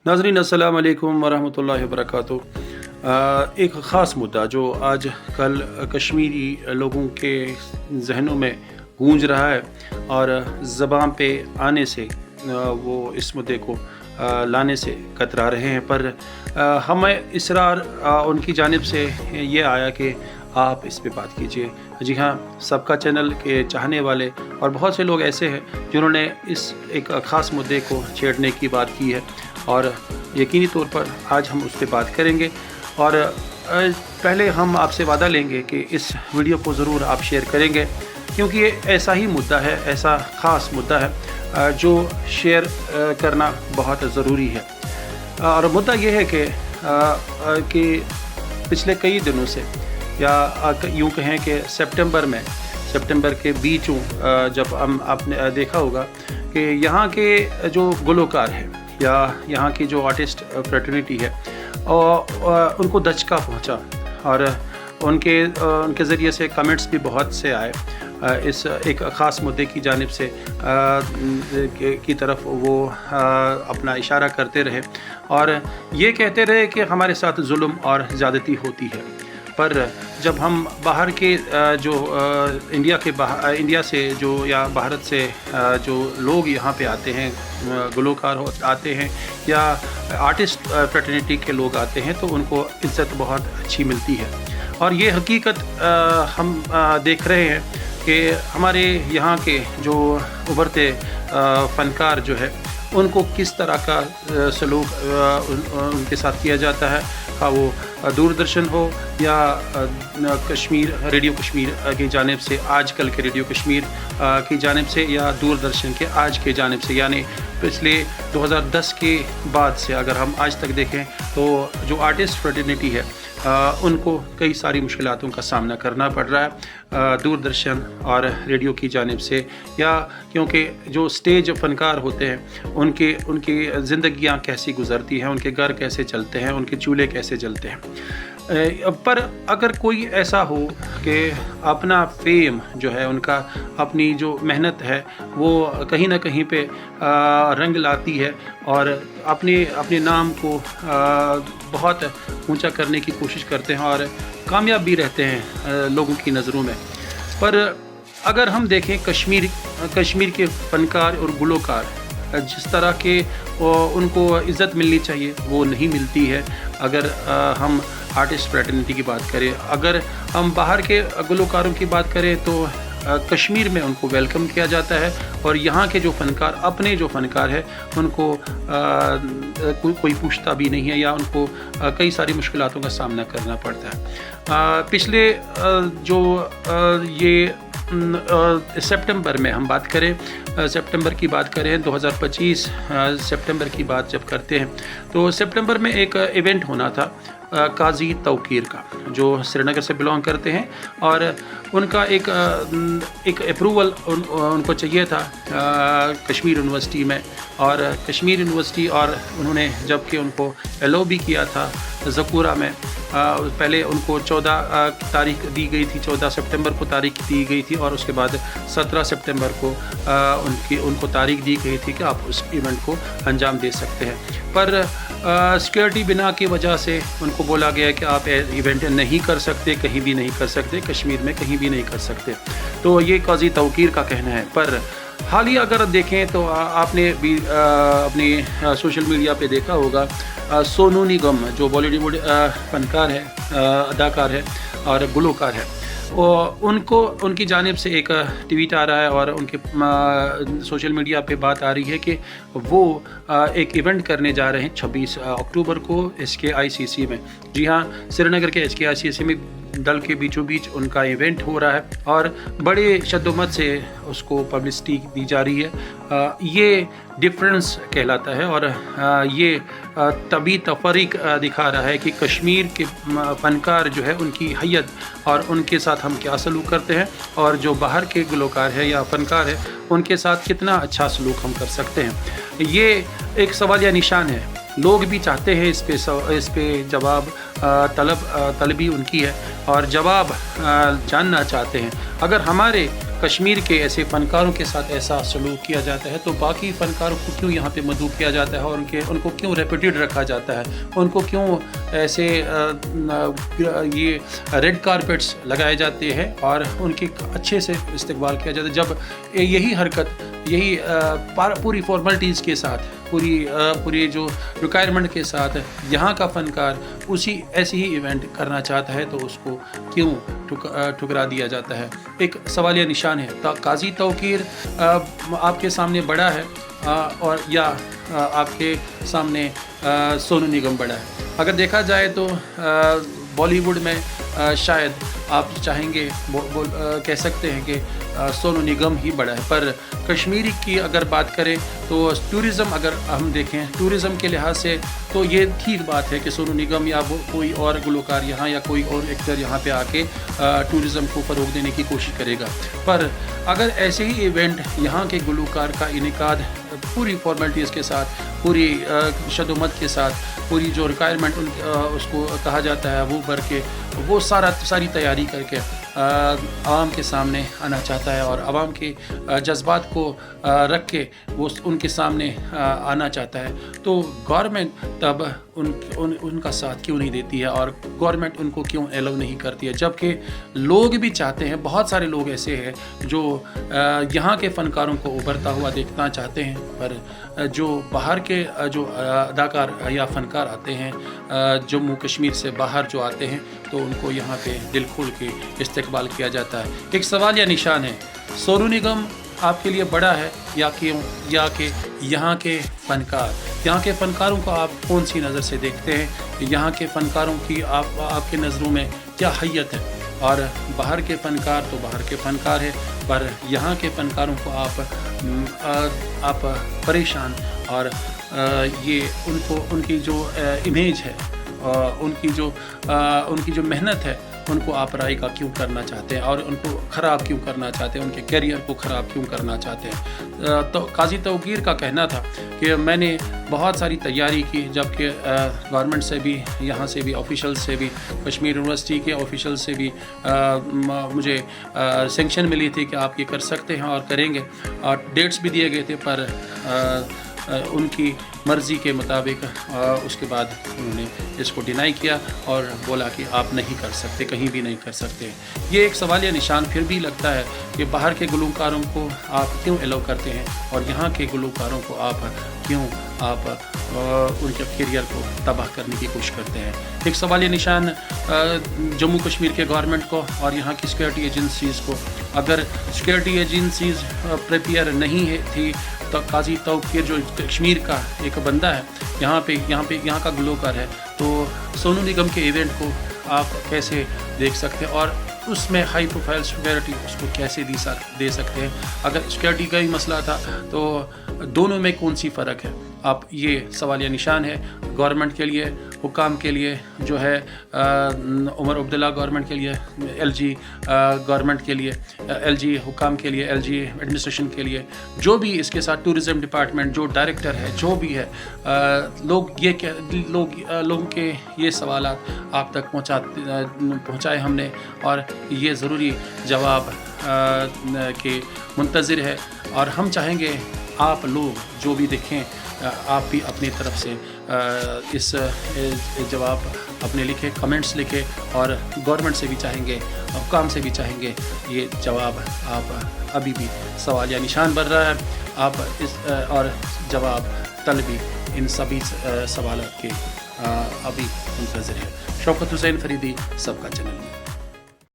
नाज़रीन अस्सलाम वालेकुम वरहमतुल्लाहि वबरकातुहू। एक ख़ास मुद्दा जो आज कल कश्मीरी लोगों के जहनों में गूंज रहा है और ज़बान पे आने से वो इस मुद्दे को लाने से कतरा रहे हैं, पर हमें इसरार उनकी जानिब से ये आया कि आप इस पे बात कीजिए। जी हाँ, सबका चैनल के चाहने वाले और बहुत से लोग ऐसे हैं जिन्होंने इस एक ख़ास मुद्दे को छेड़ने की बात की है और यकीनी तौर पर आज हम उस पर बात करेंगे। और पहले हम आपसे वादा लेंगे कि इस वीडियो को ज़रूर आप शेयर करेंगे, क्योंकि ये ऐसा ही मुद्दा है, ऐसा ख़ास मुद्दा है जो शेयर करना बहुत ज़रूरी है। और मुद्दा ये है कि पिछले कई दिनों से या यूँ कहें कि सितंबर के बीचों जब आपने देखा होगा कि यहाँ के जो गुलकार हैं या यहाँ की जो आर्टिस्ट फ्रेटर्निटी है और उनको दचका पहुँचा और उनके ज़रिए से कमेंट्स भी बहुत से आए इस एक ख़ास मुद्दे की जानिब से की तरफ वो अपना इशारा करते रहे और ये कहते रहे कि हमारे साथ जुल्म और ज़्यादती होती है। पर जब हम बाहर के जो इंडिया से जो या भारत से जो लोग यहाँ पे आते हैं, गुलकार आते हैं या आर्टिस्ट फ्रेटर्निटी के लोग आते हैं, तो उनको इज़्ज़त बहुत अच्छी मिलती है। और ये हकीकत हम देख रहे हैं कि हमारे यहाँ के जो उभरते फ़नकार जो है उनको किस तरह का सलूक उनके साथ किया जाता है, हाँ वो दूरदर्शन हो या रेडियो कश्मीर की जानिब से, आजकल के रेडियो कश्मीर की जानिब से या दूरदर्शन के आज के जानिब से, यानी पिछले 2010 के बाद से अगर हम आज तक देखें तो जो आर्टिस्ट फ्रेटर्निटी है उनको कई सारी मुश्किलातों का सामना करना पड़ रहा है दूरदर्शन और रेडियो की जानिब से, या क्योंकि जो स्टेज फ़नकार होते हैं उनकी ज़िंदगियां कैसी गुज़रती हैं, उनके घर कैसे चलते हैं, उनके चूल्हे कैसे जलते हैं। पर अगर कोई ऐसा हो कि अपना फेम जो है, उनका अपनी जो मेहनत है वो कहीं ना कहीं पे रंग लाती है और अपने नाम को बहुत ऊंचा करने की कोशिश करते हैं और कामयाब भी रहते हैं लोगों की नज़रों में। पर अगर हम देखें कश्मीर के फ़नकार और गुलकार जिस तरह के उनको इज़्ज़त मिलनी चाहिए वो नहीं मिलती है। अगर हम आर्टिस्ट फ्रेटर्निटी की बात करें, अगर हम बाहर के गुलकारों की बात करें तो कश्मीर में उनको वेलकम किया जाता है और यहाँ के जो फ़नकार अपने जो फ़नकार है उनको कोई पूछता भी नहीं है या उनको कई सारी मुश्किलातों का सामना करना पड़ता है। पिछले जो ये सितंबर में हम बात करें, सितंबर की बात करें 2025 सितंबर की बात जब करते हैं तो सितंबर में एक इवेंट होना था काजी तौकीर का, जो श्रीनगर से बिलोंग करते हैं और उनका एक अप्रूवल उनको चाहिए था कश्मीर यूनिवर्सिटी में, और कश्मीर यूनिवर्सिटी और उन्होंने जबकि उनको एलो भी किया था ज़कूरा में। पहले उनको 14 तारीख दी गई थी, 14 सितंबर को तारीख दी गई थी और उसके बाद 17 सितंबर को उनको तारीख दी गई थी कि आप उस इवेंट को अंजाम दे सकते हैं। पर सिक्योरिटी बिना की वजह से उनको बोला गया कि आप इवेंट नहीं कर सकते, कहीं भी नहीं कर सकते, कश्मीर में कहीं भी नहीं कर सकते। तो ये काजी तौकीर का कहना है। पर हालिया अगर देखें तो आपने भी अपने सोशल मीडिया पे देखा होगा सोनू निगम जो बॉलीवुड फ़नकार है, अदाकार है और गुलकार है, उनकी जानिब से एक ट्वीट आ रहा है और उनके सोशल मीडिया पे बात आ रही है कि वो एक इवेंट करने जा रहे हैं 26 अक्टूबर को SKICC में। जी हाँ, श्रीनगर के SKICC में दल के बीचों बीच उनका इवेंट हो रहा है और बड़े शद्दोमत से उसको पब्लिसिटी दी जा रही है। ये डिफरेंस कहलाता है और ये तभी तफरीक दिखा रहा है कि कश्मीर के फ़नकार जो है उनकी हैयत और उनके साथ हम क्या सलूक करते हैं और जो बाहर के गुलकार है या फ़नकार है उनके साथ कितना अच्छा सलूक हम कर सकते हैं। ये एक सवालिया निशान है। लोग भी चाहते हैं इस पे जवाब तलबी उनकी है और जवाब जानना चाहते हैं। अगर हमारे کشمیر کے ایسے فنکاروں کے ساتھ ایسا سلوک کیا جاتا ہے تو باقی فنکاروں کو کیوں یہاں پہ مدعو کیا جاتا ہے اور ان کو کیوں ریپیٹڈ رکھا جاتا ہے, ان کو کیوں ایسے یہ ریڈ کارپیٹس لگائے جاتے ہیں اور ان کی اچھے سے استقبال کیا جاتا ہے, جب یہی حرکت یہی پوری فارملٹیز کے ساتھ پوری جو ریکوائرمنٹ کے ساتھ یہاں کا فنکار ایسی ہی ایونٹ کرنا چاہتا ہے تو اس کو کیوں ٹھکرا دیا جاتا ہے. ایک سوالیہ نشان ہے. قاضی توقیر آپ کے سامنے بڑا ہے اور یا آپ کے سامنے سونو نگم بڑا ہے. اگر دیکھا جائے تو بالی ووڈ میں شاید آپ چاہیں گے کہہ سکتے ہیں کہ سونو نگم ہی بڑا ہے, پر کشمیری کی اگر بات کریں تو ٹورزم اگر ہم دیکھیں ٹورزم کے لحاظ سے تو یہ ٹھیک بات ہے کہ سونو نگم یا کوئی اور گلوکار یہاں یا کوئی اور ایکٹر یہاں پہ آ کے ٹورزم کو فروغ دینے کی کوشش کرے گا, پر اگر ایسے ہی ایونٹ یہاں کے گلوکار کا انعقاد پوری فارمیلٹیز کے ساتھ پوری شدومت کے ساتھ پوری جو ریکوائرمنٹ اس کو کہا جاتا ہے وہ بھر کے وہ ساری تیاری کر کے عوام کے سامنے آنا چاہتا ہے اور عوام کے جذبات کو رکھ کے وہ ان کے سامنے آنا چاہتا ہے تو گورنمنٹ تب ان کا ساتھ کیوں نہیں دیتی ہے اور گورنمنٹ ان کو کیوں الاؤ نہیں کرتی ہے, جبکہ لوگ بھی چاہتے ہیں. بہت سارے لوگ ایسے ہیں جو یہاں کے فنکاروں کو ابھرتا ہوا دیکھنا چاہتے ہیں, پر جو باہر کے جو اداکار یا فنکار آتے ہیں جموں کشمیر سے باہر جو آتے ہیں تو ان کو یہاں پہ دل کھول کے استقبال کیا جاتا ہے. ایک سوالیہ نشان ہے, سونو نگم آپ کے لیے بڑا ہے یا کہ یہاں کے فنکاروں کو آپ کون سی نظر سے دیکھتے ہیں, یہاں کے فنکاروں کی آپ کے نظروں میں کیا حیت ہے, اور باہر کے فنکار تو باہر کے فنکار ہے, پر یہاں کے فنکاروں کو آپ پریشان اور یہ ان کی جو امیج ہے ان کی جو محنت ہے ان کو آپ رائے کا کیوں کرنا چاہتے ہیں اور ان کو خراب کیوں کرنا چاہتے ہیں, ان کے کیریئر کو خراب کیوں کرنا چاہتے ہیں. تو قاضی توقیر کا کہنا تھا کہ میں نے بہت ساری تیاری کی, جبکہ گورنمنٹ سے بھی یہاں سے بھی آفیشل سے بھی کشمیر یونیورسٹی کے آفیشل سے بھی مجھے سینکشن ملی تھی کہ آپ یہ کر سکتے ہیں اور کریں گے, اور ڈیٹس بھی دیے گئے تھے, پر ان کی مرضی کے مطابق اس کے بعد انہوں نے اس کو ڈینائی کیا اور بولا کہ آپ نہیں کر سکتے, کہیں بھی نہیں کر سکتے. یہ ایک سوالیہ نشان پھر بھی لگتا ہے کہ باہر کے گلوکاروں کو آپ کیوں الاؤ کرتے ہیں اور یہاں کے گلوکاروں کو آپ کیوں ان کے کیریئر کو تباہ کرنے کی کوشش کرتے ہیں. ایک سوالیہ نشان جموں کشمیر کے گورنمنٹ کو اور یہاں کی سیکورٹی ایجنسیز کو. اگر سیکورٹی ایجنسیز پریپیئر نہیں تھی تو قاضی توقیر جو کشمیر کا ایک بندہ ہے یہاں کا گلوکار ہے, تو سونو نگم کے ایونٹ کو آپ کیسے دیکھ سکتے ہیں اور اس میں ہائی پروفائل سیکورٹی اس کو کیسے دے سکتے ہیں. اگر سیکورٹی کا ہی مسئلہ تھا تو دونوں میں کون سی فرق ہے, آپ یہ سوالیہ نشان ہے گورنمنٹ کے لیے, حکام کے لیے جو ہے عمر عبداللہ گورنمنٹ کے لیے, ایل جی گورنمنٹ کے لیے, ایل جی حکام کے لیے, ایل جی ایڈمنسٹریشن کے لیے, جو بھی اس کے ساتھ ٹورزم ڈپارٹمنٹ جو ڈائریکٹر ہے جو بھی ہے, لوگوں کے یہ سوالات آپ تک پہنچائے ہم نے اور یہ ضروری جواب کے منتظر ہے. اور ہم چاہیں گے آپ لوگ جو بھی دیکھیں آپ بھی اپنی طرف سے اس جواب اپنے لکھے, کمنٹس لکھے, اور گورنمنٹ سے بھی چاہیں گے, حکام سے بھی چاہیں گے یہ جواب آپ ابھی بھی سوالیہ نشان بن رہا ہے, آپ اس اور جواب طلبی ان سبھی سوالات کے ابھی منتظر ہے. شوکت حسین فریدی, سب کا چینل.